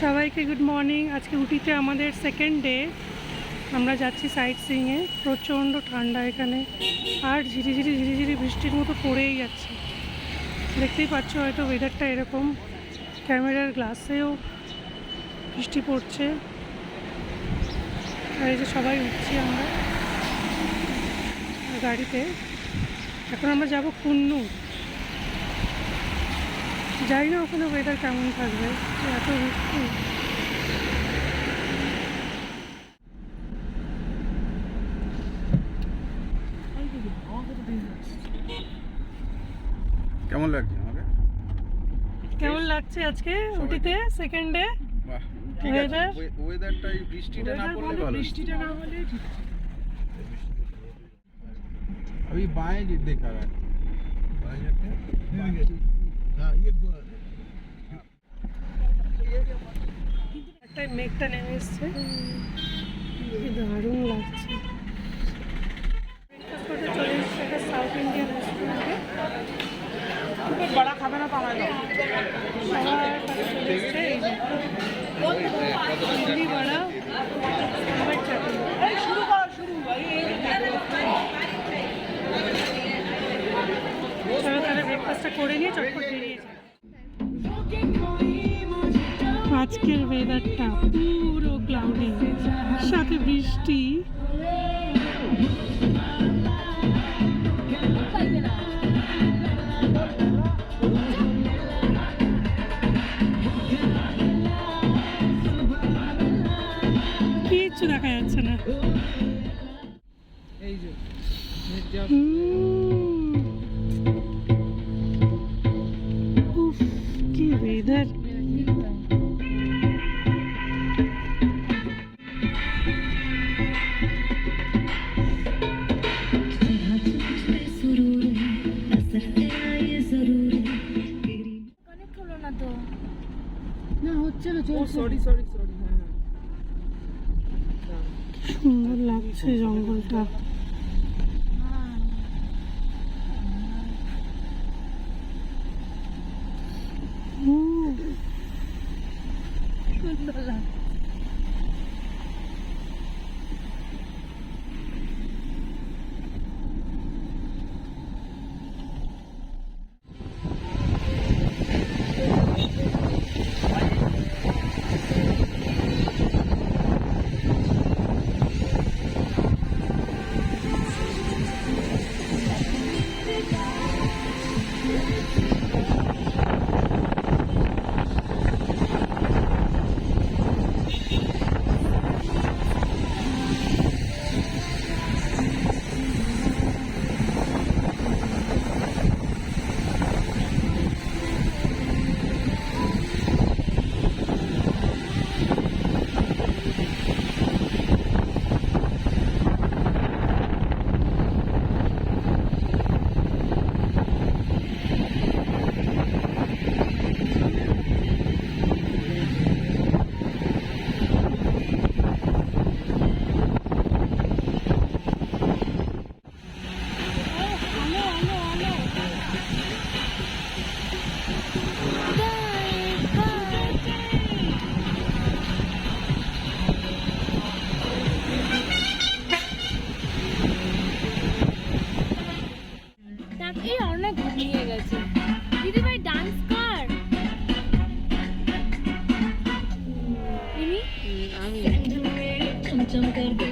সবাইকে good morning. আজকে উটিতে আমাদের সেকেন্ড ডে। আমরা যাচ্ছি সাইট সিইংয়ে। প্রচণ্ড ঠান্ডা এখানে, আর ঝিরিঝিরি ঝিরিঝিরি বৃষ্টির মতো পড়েই যাচ্ছে। দেখতেই পাচ্ছ হয়তো ওয়েদারটা এরকম। ক্যামেরার গ্লাসেও বৃষ্টি পড়ছে। আর এই যে সবাই উঠছি আমরা গাড়িতে। এখন আমরা যাব কুন্নু। জানি না ওখানে ওয়েদার কেমন থাকবে, এত বৃষ্টি। কেমন লাগছে আমাকে? কেমন লাগছে আজকে উটিতে সেকেন্ড ডে? বাহ, ঠিক আছে। ওয়েদারটাই বৃষ্টিটা না পড়লে ভালো। বৃষ্টিটা না হলে ঠিক। अभी बाएं देखा रहा है। बाएं जाते हैं। हाँ ये একটা মেঘটা নেমে এসছে, কি দারুণ লাগছে। ব্রেকফাস্ট করতে চলে এসছে একটা সাউথ ইন্ডিয়ান রেস্টুরেন্টে। बड़ा खाना ना पाना সবার চলে এসছে এই যে ইডলি বড়া, সাম্বার চাটনি। शुरू करो शुरू চলো তাহলে ব্রেকফাস্টটা করে নিয়ে চটপট বেরিয়ে যাই। আজকের ওয়েদারটা পুরো ক্লাউডি, সাথে বৃষ্টি। কিচ্ছু দেখা যাচ্ছে না। উফ, কি ওয়েদার। सॉरी सॉरी सॉरी সুন্দর লাগছে জঙ্গলটা। सुंदर लग ঘুমিয়ে গেছে। দিদি ভাই ডান্স কর। আমি চমচম করবে।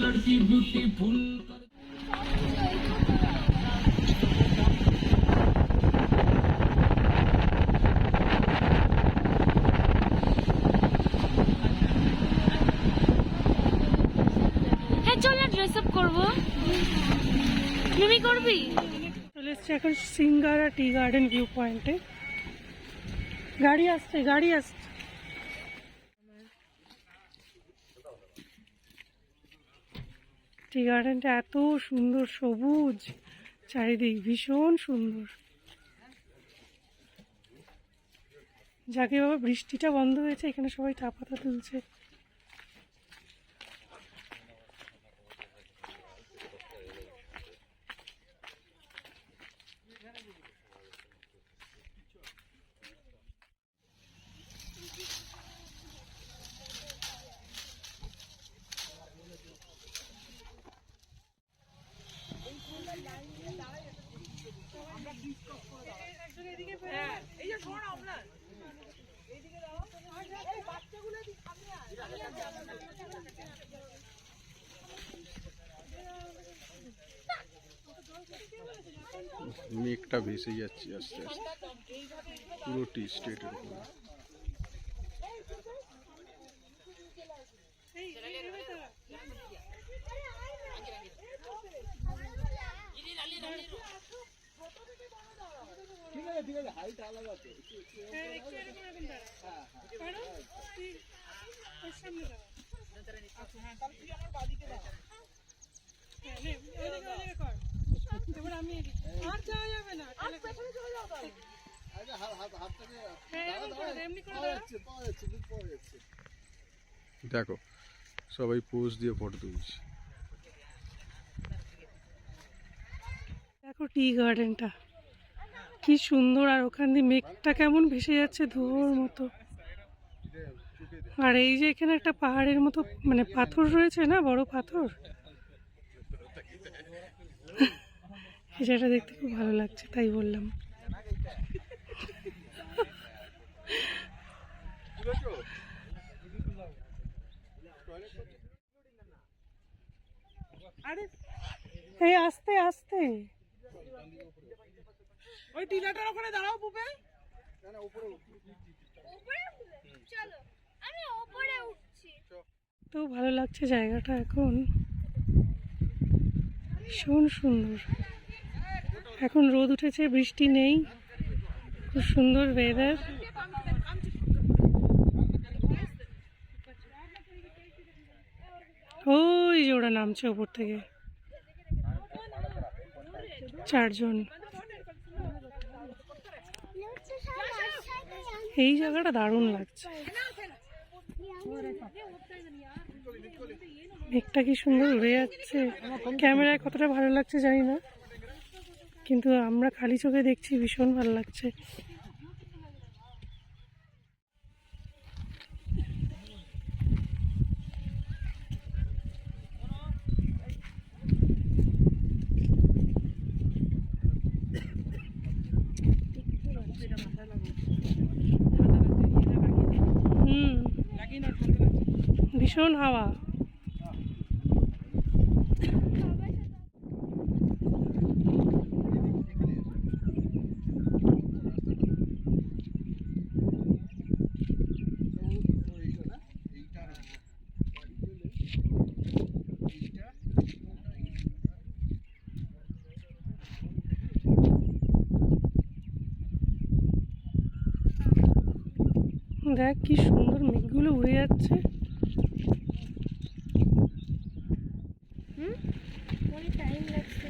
लड़की ब्यूटीफुल ড্রেস আপ করবো। তুমি করবি? চলে এসছি এখন সিঙ্গারা টি গার্ডেন ভিউ পয়েন্টে। গাড়ি আসছে, গাড়ি আসছে। টি গার্ডেনটা এত সুন্দর, সবুজ চারিদিক, ভীষণ সুন্দর। যাকে বাবা বৃষ্টিটা বন্ধ হয়েছে, এখানে সবাই চা পাতা তুলছে। মেঘটা ভেসে যাচ্ছে আস্তে আস্তে পুরো টি স্টেটের উপরে। দেখো সবাই পোজ দিয়ে ফটো তুলছে। দেখো টি গার্ডেনটা কি সুন্দর, আর ওখান দিয়ে মেঘটা কেমন ভেসে যাচ্ছে ধোঁয়ার মতো। আর এই যে এখানে একটা পাহাড়ের মতো মানে পাথর রয়েছে না, বড় পাথর, এই জায়গাটা দেখতে খুব ভালো লাগছে তাই বললাম। এই আস্তে আস্তে ওই টিলাটার ওখানে দাঁড়াও পুপে। চলো আমি উপরে উঠছি। তো ভালো লাগছে জায়গাটা এখন, ভীষণ সুন্দর। এখন রোদ উঠেছে, বৃষ্টি নেই, খুব সুন্দর ওয়েদার। ওই যে ওরা নামছে ওপর থেকে, 4 জন। এই জায়গাটা দারুণ লাগছে, মেঘটা কি সুন্দর উড়ে যাচ্ছে। ক্যামেরায় কতটা ভালো লাগছে জানি না, কিন্তু আমরা খালি চোখে দেখছি, ভীষণ ভালো লাগছে। ভীষণ হাওয়া। দেখ কি সুন্দর মেঘগুলো উড়ে যাচ্ছে। টাইম লাগছে।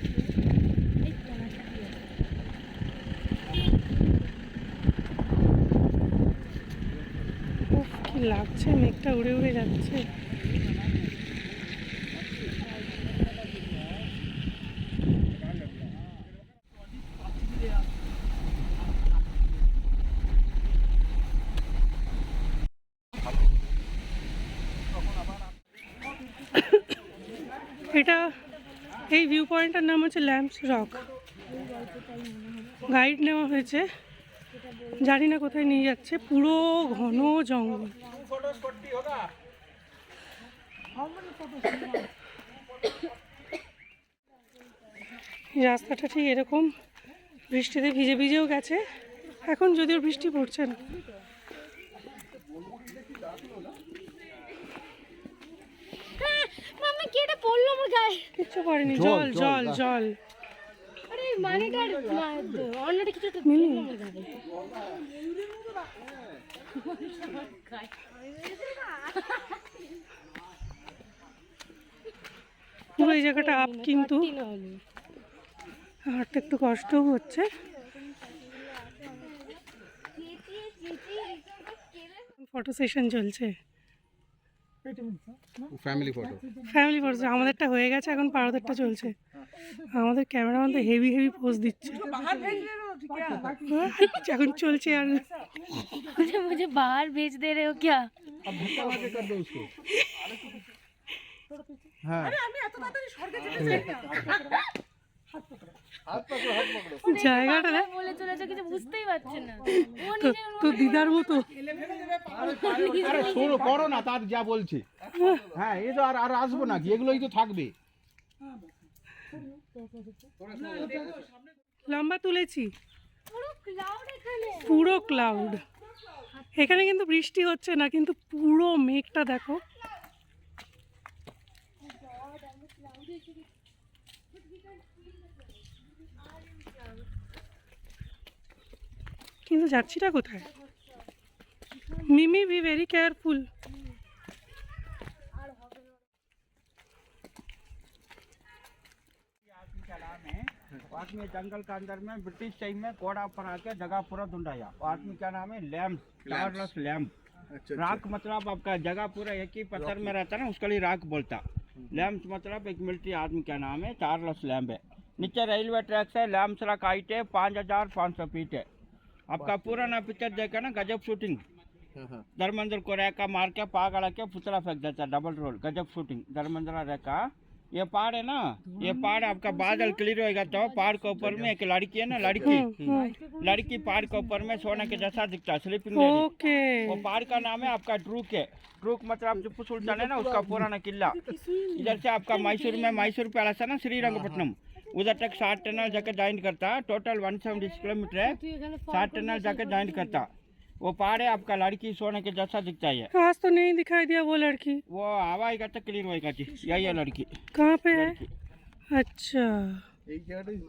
উফ কি লাগছে, মেঘটা উড়ে উড়ে যাচ্ছে। এটা এই ভিউ পয়েন্টটার নাম হচ্ছে ল্যাম্পস রক। গাইড নেওয়া হয়েছে, জানি না কোথায় নিয়ে যাচ্ছে, পুরো ঘন জঙ্গল। রাস্তাটা ঠিক এরকম, বৃষ্টিতে ভিজে ভিজেও গেছে, এখন যদিও বৃষ্টি পড়ছে না। মামা কি এটা পড়লো আমার গায়ে? কিচ্ছু পড়েনি, জল জল জল। আরে মানেটার অন্যটা কিছু একটা মিলি আমার গায়ে। পুরো এই জায়গাটা আপ, কিন্তু হাঁটতে একটু কষ্টও হচ্ছে। ফটো সেশন চলছে, ফ্যামিলি ফটো। ফ্যামিলি ফটো আমাদেরটা হয়ে গেছে, এখন পারদেরটা চলছে। আমাদের ক্যামেরাম্যান তো হেভি হেভি পোজ দিচ্ছে, এখন চলছে। আর मुझे बाहर भेज दे रहे हो क्या? হ্যাঁ জায়গাটা দেখ, বলে চলেছে কিছু বুঝতেই পারছে না। তো দিদার মতো। আরে শোনো, করো না তার যা বলছে। হ্যাঁ এই তো আর আসবো নাকি, এগুলোই তো থাকবে। লম্বা তুলেছি, পুরো ক্লাউড এখানে। পুরো ক্লাউড। এখানে কিন্তু বৃষ্টি হচ্ছে না, কিন্তু পুরো মেঘটা দেখো। কিন্তু যাচ্ছিটা কোথায়? মিমি বি ভেরি কেয়ারফুল। वो आदमी जंगल के अंदर में ब्रिटिश टाइम में घोड़ा पर आके जगह पूरा ढूंढाया। वो आदमी क्या नाम है? Lamp, Charles lamp. राख मतलब आपका जगह पूरा एक ही पत्थर में रहता ना, उसके लिए राख बोलता। लैम्प मतलब एक मिलिट्री आदमी का नाम है, चार्ल्स लैम्प है। नीचे रेलवे ट्रैक से लैम्प का हाइट है 5500 फीट है। आपका पुराना पिक्चर देखा ना, गजब शूटिंग। धर्मेंद्र को रेखा मार के पागल के पुतला फेंक देता, डबल रोल, गजब शूटिंग। धर्मेंद्र रेखा ये पहाड़ है ना, ये पहाड़ आपका बादल क्लियर होएगा तो पहाड़ के ऊपर में एक लड़की है ना, लड़की पहाड़ के ऊपर में सोने के जैसा दिखता है, स्लीपिंग लेडी। ओके, वो पहाड़ का नाम है आपका ट्रूक है। ट्रूक मतलब टिप्पू सुल्तान है ना, उसका पुराना किला। इधर से आपका मैसूर पैलेस है ना, श्रीरंगपट्टनम, उधर तक 60 टनल जाकर ज्वाइन करता। टोटल 170 किलोमीटर है, 60 टनल जाकर ज्वाइन करता। वो पहाड़ है आपका, लड़की सोने के जैसा दिखता है। आज तो नहीं दिखाई दिया वो लड़की। वो हवाएगा तो क्लियर होएगा जी, यही है लड़की। कहाँ पे है? अच्छा, এই জায়গাটা use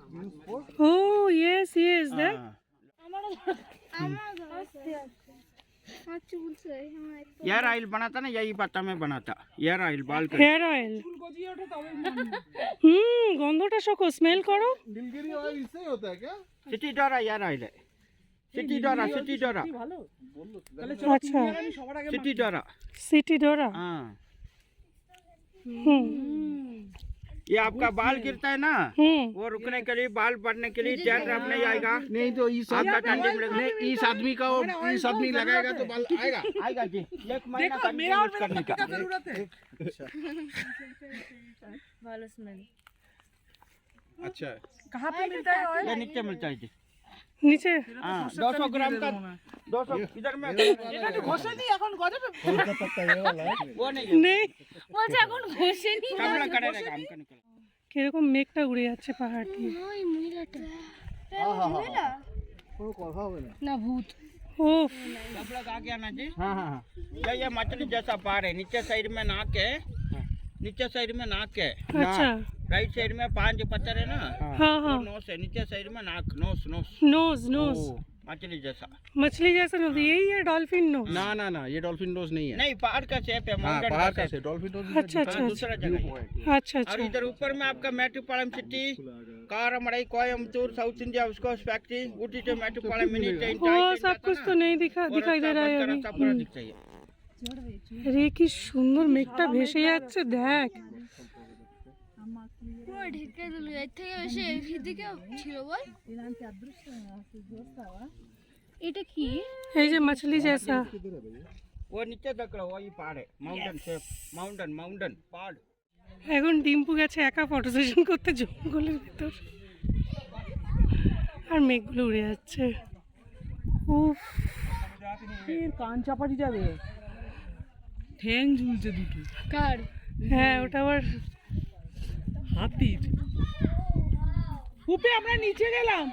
for oh yes yes that. Hair oil बनाता ना, यही पत्ता में बनाता हेयर ऑयल, बाल का। Hair oil. গন্ধটা শোকো, স্মেল করো। नीलगिरी ऑयल इससे ही होता है क्या? सिटी डोरा हेयर ऑयल है, सिटी डोरा, सिटी डोरा, আচ্ছা, सिटी डोरा। সিটি ডোরা। हाँ, হুম ये आपका बाल गिरता है ना, হুম। वो रुकने के लिए, बाल पड़ने के लिए चैन रब नहीं आएगा। नहीं तो इस आपका ठंडी मिलेगा। नहीं, इस आदमी का इस आदमी लगाएगा तो बाल आएगा। आएगा जी, एक महीना कंटिन्यू करने का। ভালো স্মেল। अच्छा है। कहाँ पे मिलता है ऑयल? ये नीचे मिलता है जी। নিচে। हाँ, 200 ग्राम का 200 इधर में। कोलकाता का ये वाला है। वो नहीं है, নেই। বলছে এখন ঘষেনি। कमला करे रहेगा, हमका निकल। কিরকম মেঘটা উড়ে যাচ্ছে পাহাড় দিয়ে। ওই মহিলাটা। हाँ हाँ हाँ। কোনো কথা হবে না। না ভূত। উফ, सब लोग आ गया ना जी। हाँ हाँ हाँ, ये मछली जैसा पहाड़ है, नीचे साइड में नाक है, नीचे साइड में नाक है, আচ্ছা, राइट साइड में 5 पत्थर है ना, हाँ हाँ, नोस है, नीचे साइड में नाक, नोस नोस। नोज नोज, ओ, मछली जैसा। मछली जैसा नोज, यही है डॉल्फिन नोज। ना ना ना, ये डॉल्फिन नोज नहीं है। नहीं, पहाड़ का शेप है, हाँ, माउंटेन पहाड़ का का shape। से डॉल्फिन नोज अच्छा अच्छा अच्छा दूसरा जगह है। अच्छा और अच्छा। इधर ऊपर में आपका metropolitan city, Karamadai, Coimbatore, South India, उसको फैक्ट्री, ऊटी से मेट्रोपोलिटन मिनी ट्रेन, वो सब कुछ तो नहीं दिखाई दे रहा है अभी। पूरा दिखता है। রে কি সুন্দর মেঘটা ভেসে যাচ্ছে দেখ। পুরো ঢেকে দিল, এর থেকে বেশি এদিকে ছিল বল। এটা কি? এই যে মাছলি জैसा। वो नीचे देख रहा हो, वही पहाड़ है, माउंटेन शेप, माउंटेन माउंटेन पहाड़। এখন ডিম্পু গেছে একা ফটো সেশন করতে জঙ্গলের ভিতর, আর মেঘগুলো উড়ে যাচ্ছে। উফ, কান চাপাটি যাবে, ঠ্যাং ঝুলছে দুটো কার? হ্যাঁ ওটা আবার হাতির। উপে আমরা নিচে গেলাম,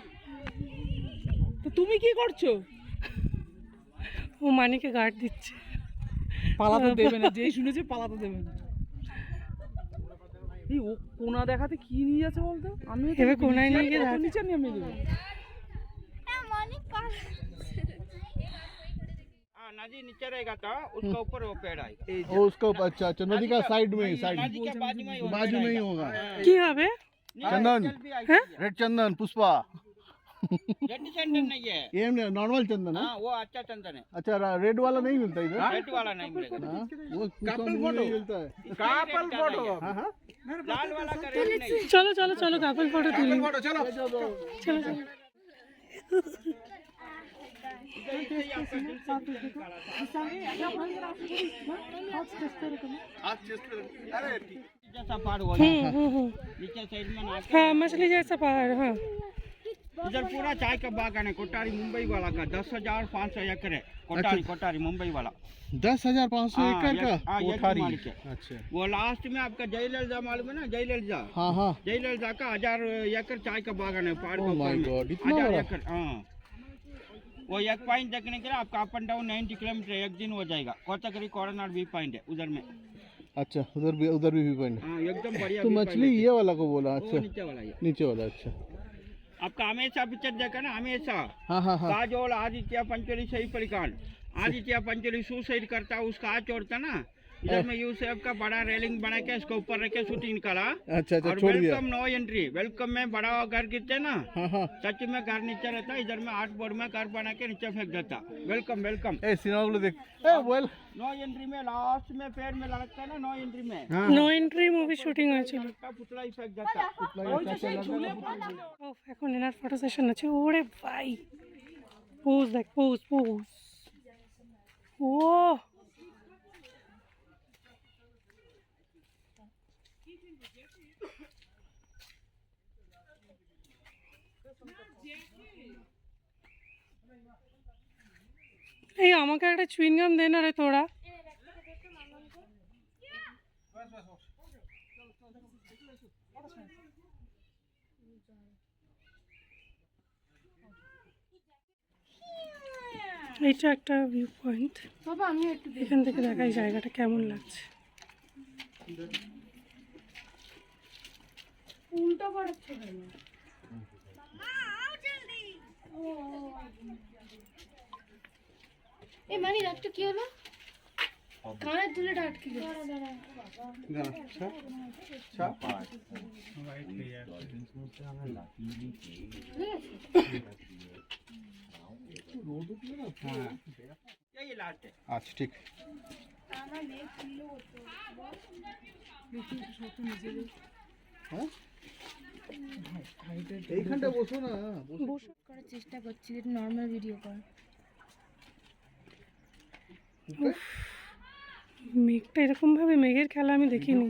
তো তুমি কি করছো? ও মানিকে গার্ড দিচ্ছে। পালাতে দেবে না, যেই শুনেছে পালাতে দেবে না। এই ও কোনা দেখাতে কি নিয়ে যাচ্ছে বলতো? আমি এবার কোনায় নিয়ে গিয়ে দেখ। নিচে নেমে দেবো। हाँ, नदी नीचे रहेगा तो उसका ऊपर वो पेड़ आएगा। वो उसको अच्छा अच्छा नदी का साइड में साइड नदी के बाजू में ही वो बाजू पेड़ में ही आएगा। होगा। কি হবে? चंदन। जल भी आएगी। হ্যাঁ रेड चंदन पुष्पा। रेड चंदन नहीं है। ये नॉर्मल चंदन है। हाँ, वो अच्छा चंदन है, अच्छा रेड वाला नहीं मिलता इधर। रेड वाला नहीं मिलेगा। हाँ, वो कपल फोटो मिलता है। कापल फोटो, हाँ हाँ। लाल वाला का रेड नहीं। চলো চলো চলো কাপল ফটো তুলি। फोटो चलो। চলো চলো। अरे जैसा पहाड़ हुआ হুম হুম হুম, नीचे साइड में नाक হ্যাঁ मछली जैसा पहाड़। हाँ इधर पूरा चाय का बागान है कोठारी मुंबई वाला का 10,500 एकड़ है कोठारी कोठारी मुंबई वाला 10,500 एकड़ का हाँ, एक कोठारी मालिक है। अच्छा वो लास्ट में आपका जयललिता मालूम है ना जयललिता हाँ हाँ जयललिता का 1000 एकड़ चाय का बागान है पहाड़ के Oh my ऊपर God, में इतना 1000 बड़ा? एकड़ हाँ वो एक पॉइंट देखने के लिए आपका अप एंड डाउन 90 किलोमीटर एक दिन हो जाएगा कोतकरी कोरनाड व्यू पॉइंट है उधर में अच्छा उधर भी व्यू पॉइंट हाँ एकदम बढ़िया तो view मछली point है। ये वाला को बोला वो अच्छा नीचे वाला है नीचे वाला अच्छा आपका हमेशा पिक्चर देखा ना हमेशा हाँ हाँ हाँ काजोल आदित्य पंचोली सही परिकांड आदित्य पंचोली सुसाइड करता उसका हाथ छोड़ता ना इधर में यूसेफ का बड़ा रेलिंग बना के इसको ऊपर रख के शूटिंग निकाला अच्छा अच्छा और छोड़ दिया वेलकम नो एंट्री वेलकम में बड़ा घर गिरते ना हाँ हाँ सच में घर नीचे रहता इधर में 8 बोर्ड में घर बना के नीचे फेंक देता वेलकम वेलकम ए सिनेमा देख ए वेल नो एंट्री में लास्ट में पैर में लगता है ना नो एंट्री में हाँ নো এন্ট্রি মুভি শুটিং হয়েছিল का पुतला ही फेंक देता ও এখন এনার ফটো সেশন আছে ওরে ভাই পোজ দেখ পোজ পোজ ও এই আমাকে একটা চুইংগাম দে না রে তোরা এইটা একটা ভিউ পয়েন্ট বাবা আমি একটু এখান থেকে দেখাই জায়গাটা কেমন লাগছে উল্টো পড়াচ্ছে কেন এই মানে রাতটা কি হলো কানের দুলেটা আটকে গেছে यही लास्ट है আচ্ছা ঠিক হ্যাঁ এইখানটা বসো না বসে করার চেষ্টা করছি যেটা নর্মাল ভিডিও কর মেঘটা এরকম ভাবে মেঘের খেলা আমি দেখিনি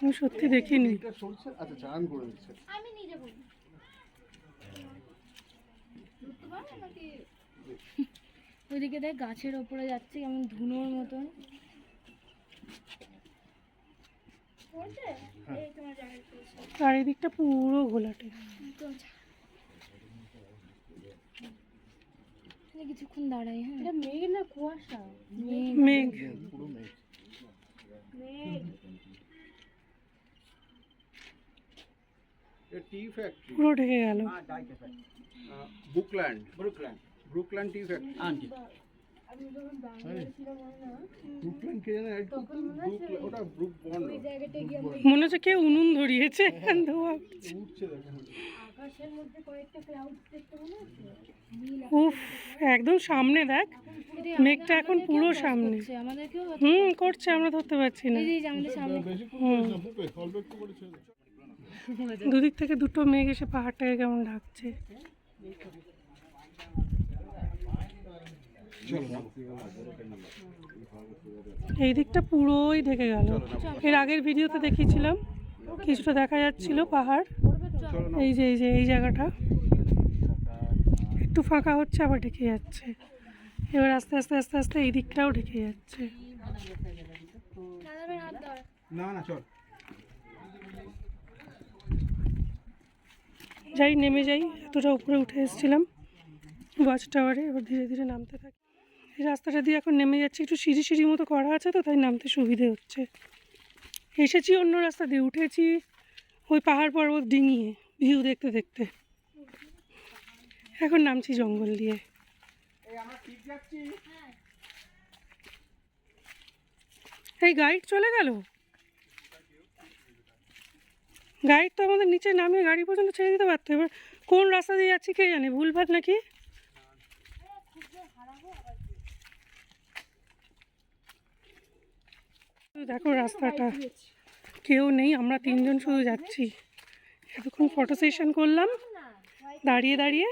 আমি সত্যি দেখিনি এটা সরছে আচ্ছা চান করে দিচ্ছে আমি নিজে বলি ওইদিকে দেখ গাছের ওপরে যাচ্ছে কেমন ধুনোর মতন আর এই দিকটা পুরো ঘোলাটে কিছুক্ষণ দাঁড়াই হ্যাঁ এটা মেঘ না কুয়াশা মেঘ পুরো মেঘ ये टी फैक्ट्री পুরো ঢেকে গেল हाँ चाय के साथ बुकलैंड ब्रुकलैंड ब्रुकलैंड टी फैक्ट्री हाँ जी ব্রুকল্যান্ড কে জানে একটু ব্রুকল্যান্ড ওটা ব্রুক বন্ড মনে হচ্ছে কেউ উনুন ধরিয়েছে ধোঁয়া উঠছে দেখেন আকাশের মধ্যে কয়েকটা ক্লাউড দেখতে মনে হচ্ছে উফ একদম সামনে দেখ মেঘটা এখন পুরো সামনে আমাদেরকেও করছে আমরা ধরতে পারছি না এই যে আমাদের সামনে বেশি করে না বুকে অল্প একটু করে ছেড়ে দুদিক থেকে দুটো মেঘ এসে পাহাড়টাকে কেমন ঢাকছে এই দিকটা পুরোই ঢেকে গেল এর আগের ভিডিওতে দেখিয়েছিলাম কিছুটা দেখা যাচ্ছিল পাহাড় এই জায়গাটা একটু ফাঁকা হচ্ছে আবার ঢেকে যাচ্ছে এবার আস্তে আস্তে আস্তে আস্তে এই দিকটাও ঢেকে যাচ্ছে না না চল যাই নেমে যাই এতটা উপরে উঠে এসেছিলাম ওয়াচ টাওয়ারে এবার ধীরে ধীরে নামতে থাকি এই রাস্তাটা দিয়ে এখন নেমে যাচ্ছে একটু সিঁড়ি সিঁড়ি মতো করা আছে তো তাই নামতে সুবিধে হচ্ছে এসেছি অন্য রাস্তা দিয়ে উঠেছি ওই পাহাড় পর্বত ডিঙিয়ে ভিউ দেখতে দেখতে এখন নামছি জঙ্গল দিয়ে এই গাইড চলে গেল গাইড তো আমাদের নিচে নামিয়ে গাড়ি পর্যন্ত ছেড়ে দিতে পারতো এবার কোন রাস্তা দিয়ে যাচ্ছি কে জানে ভুলভাল নাকি দেখো রাস্তাটা কেউ নেই আমরা তিনজন শুধু যাচ্ছি এতক্ষণ ফটো সেশন করলাম দাঁড়িয়ে দাঁড়িয়ে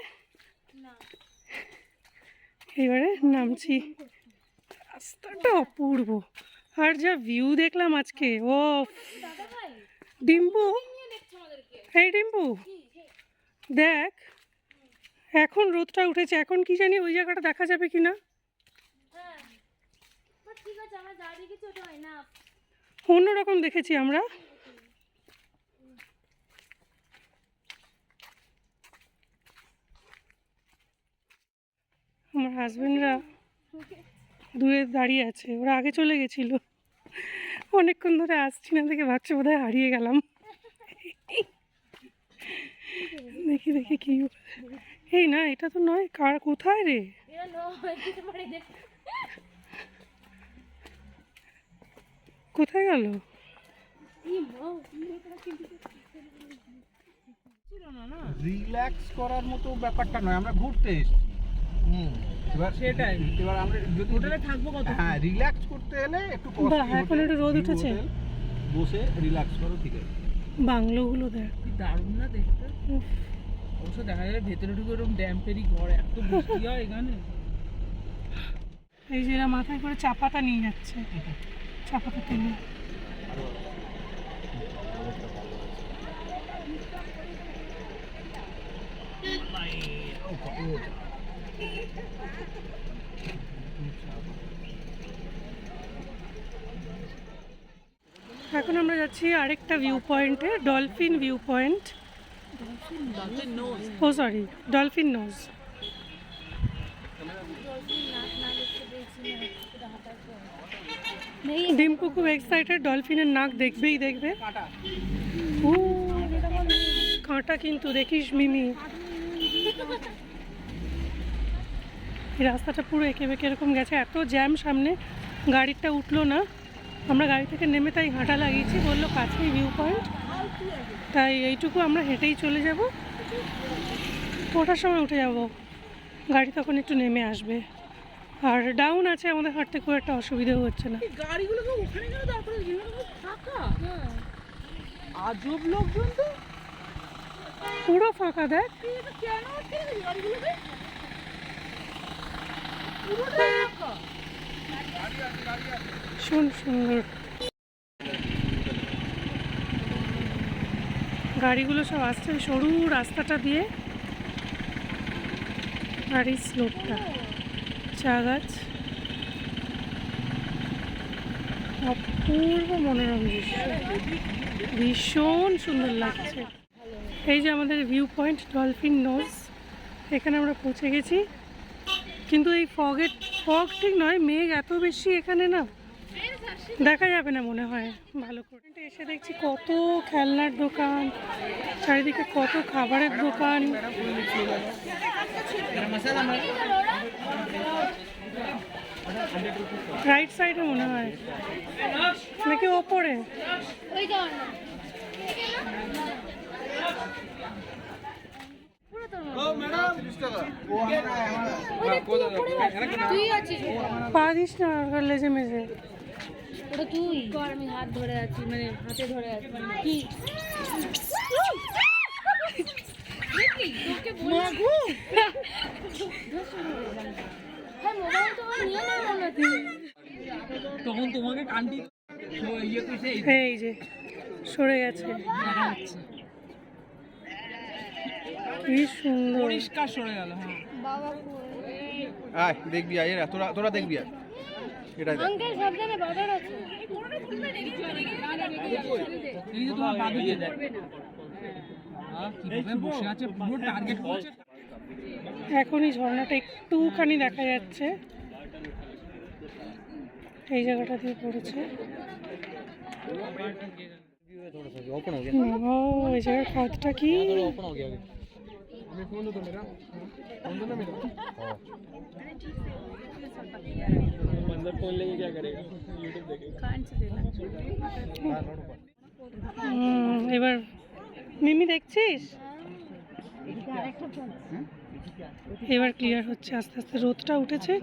এবারে নামছি রাস্তাটা অপূর্ব আর যা ভিউ দেখলাম আজকে ও ডিম্পু এই ডিম্পু দেখ এখন রোদটা উঠেছে, এখন কি জানি ওই জায়গাটা দেখা যাবে কি না। ঠিক আছে, আমরা যা দেখেছি ওটা হয় না। অন্যরকম দেখেছি আমরা। আমার হাজবেন্ডরা দূরে দাঁড়িয়ে আছে, ওরা আগে চলে গেছিল। অনেকক্ষণ ধরে আসছি না দেখে ভাবছে বোধহয় হারিয়ে গেলাম। দেখি দেখি কি, এই না এটা তো নয়, কার কোথায় রে, এরা নয় দিতে পারে দেখ। কোথায় গেল? রিল্যাক্স করার মতো ব্যাপারটা নয়, আমরা ঘুরতে এসেছি। এবার সেটাই। এবার আমরা যদি হোটেলে থাকবো কত? হ্যাঁ রিল্যাক্স করতে এলে একটু বাহ, এখন একটু রোদ উঠেছে। বসে রিল্যাক্স করো, ঠিক আছে। বাংলোগুলো দেখ, কি দারুণ না দেখতে। অবশ্য দেখা যায় ভেতরে ঢুকে ওরকম ড্যাম্পেরই ঘর, এত বৃষ্টি হয় এখানে। এই যে এরা মাথায় করে চা পাতা নিয়ে যাচ্ছে, চা পাতা তুলে। এখন আমরা যাচ্ছি আরেকটা ভিউ পয়েন্টে, ডলফিন ভিউ পয়েন্ট। ও সরি, ডলফিন নোজ। ডিম্পু খুব এক্সাইটেড, ডলফিনের নাক দেখবেই দেখবে। ও কাঁটা কিন্তু, দেখিস মিমি। এই রাস্তাটা পুরো এঁকে বেঁকে এরকম গেছে, এত জ্যাম সামনে, গাড়িটা উঠলো না। আমরা গাড়ি থেকে নেমে তাই হাঁটা লাগিয়েছি, বললো কাছেই ভিউ পয়েন্ট, তাই এইটুকু আমরা হেঁটেই চলে যাব। ওঠার সময় উঠে যাব, গাড়ি তখন একটু নেমে আসবে। আর ডাউন আছে, আমাদের হাঁটতে খুব একটা অসুবিধাও হচ্ছে না। এই গাড়িগুলোকে ওখানে গেল, তারপরে এগুলো ফাঁকা। আজব লোকজন তো, পুরো ফাঁকা দেখ। এটা কেন আটকে রেখেছে গাড়িগুলোকে? পুরোটাই ফাঁকা। ভীষণ সুন্দর, গাড়িগুলো সব আসছে ওই সরু রাস্তাটা দিয়ে। আর এই স্লোপটা, চা গাছ, অপূর্ব মনোরম দৃশ্য, ভীষণ সুন্দর লাগছে। এই যে আমাদের ভিউ পয়েন্ট ডলফিন নোজ, এখানে আমরা পৌঁছে গেছি। কিন্তু এই ফগ ঠিক নয়, মেঘ এত বেশি এখানে না, দেখা যাবে না মনে হয় ভালো করে। এসে দেখছি কত খেলনার দোকান, চারিদিকে কত খাবারের দোকান। রাইট সাইডে মনে হয় নাকি ওপরে? ওই যাওয়ার না। তুই আছিস, পা দিস না লেজে মেজে। ওটা তুই কর, আমি হাত ধরে আছি, মানে হাতে ধরে আছি। কি মাগো, হ্যাঁ, মোবাইল তো আমার নিয়ে নেবো না। তখন তোমাকে কান্দি ইয়ে কইছে, এই যে সরে গেছে, কি সুন্দর। পরিষ্কার সরে গেল। হ্যাঁ, বাবা আয় দেখবি, আয় এরা, তোরা দেখবি, আয় এটা দেখ। আঙ্কেল সাবধানে, বাজার আছে। এই যে তোমার বাদু দিয়ে দেয়, কিভাবে বসে আছে, পুরো টার্গেট করছে। এখনই ঝর্ণাটা একটুখানি দেখা যাচ্ছে, এই জায়গাটা দিয়ে পড়েছে। ও এই জায়গার খাদটা কি, এবার মিমি দেখছিস, এবার ক্লিয়ার হচ্ছে আস্তে আস্তে, রোদটা উঠেছে।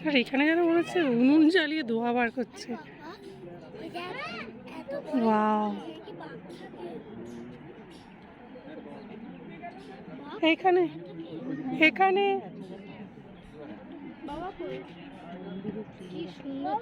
আর এখানে যেন মনে হচ্ছে উনুন জ্বালিয়ে ধোঁয়া বার করছে। ওয়াও, এখানে এখানে কি সুন্দর।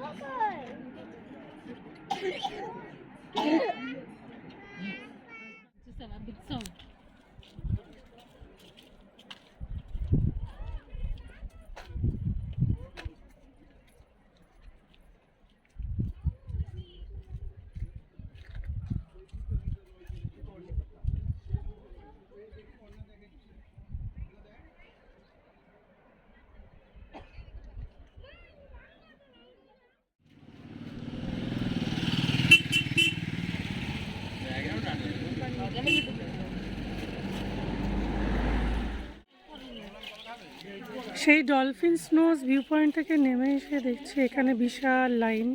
সেই ডলফিন স্নোজ ভিউ পয়েন্ট থেকে নেমে এসে দেখছি এখানে বিশাল লাইন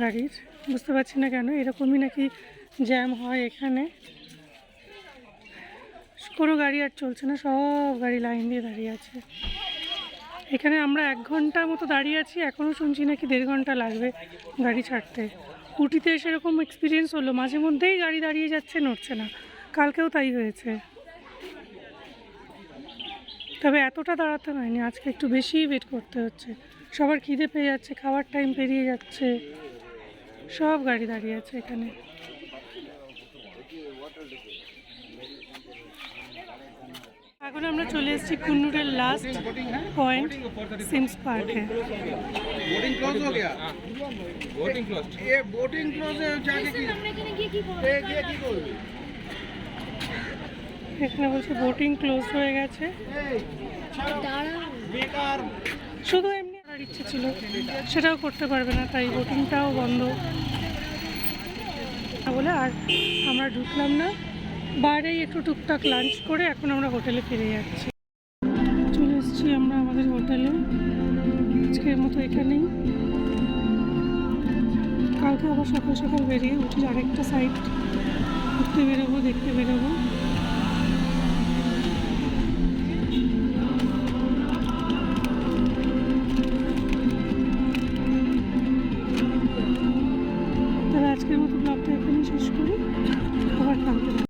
গাড়ির। বুঝতে পারছি না কেন, এরকমই নাকি জ্যাম হয় এখানে। কোনো গাড়ি আর চলছে না, সব গাড়ি লাইন দিয়ে দাঁড়িয়ে আছে। এখানে আমরা 1 ঘন্টা মতো দাঁড়িয়ে আছি, এখনও শুনছি নাকি 1.5 ঘন্টা লাগবে গাড়ি ছাড়তে। উটিতে সেরকম এক্সপিরিয়েন্স হলো, মাঝে মধ্যেই গাড়ি দাঁড়িয়ে যাচ্ছে, নড়ছে না। কালকেও তাই হয়েছে, তবে এতটা দাঁড়াতে হয়নি, আজকে একটু বেশিই ওয়েট করতে হচ্ছে। সবার খিদে পেয়ে যাচ্ছে, খাওয়ার টাইম পেরিয়ে যাচ্ছে, সব গাড়ি দাঁড়িয়ে আছে এখানে। এখন আমরা চলে এসেছি কুন্নুরের লাস্ট পয়েন্ট সিমস পার্কে। बोटिंग क्लोज हो गया बोटिंग क्लोज ये बोटिंग क्लोज है जाके की ये की করবে এখানে বলছে বোটিং ক্লোজ হয়ে গেছে, बेकार শুধু এমনি করার ইচ্ছে ছিল, সেটাও করতে পারবে না, তাই বোটিংটাও বন্ধ বলে আর আমরা ঢুকলাম না। বাইরেই একটু টুকটাক লাঞ্চ করে এখন আমরা হোটেলে ফিরে যাচ্ছি। চলে এসেছি আমরা আমাদের হোটেলে, আজকের মতো এখানেই। কালকে আবার সকাল সকাল বেরিয়ে উঠি আরেকটা সাইড ঘুরতে বেরোবো, দেখতে বেরোবো।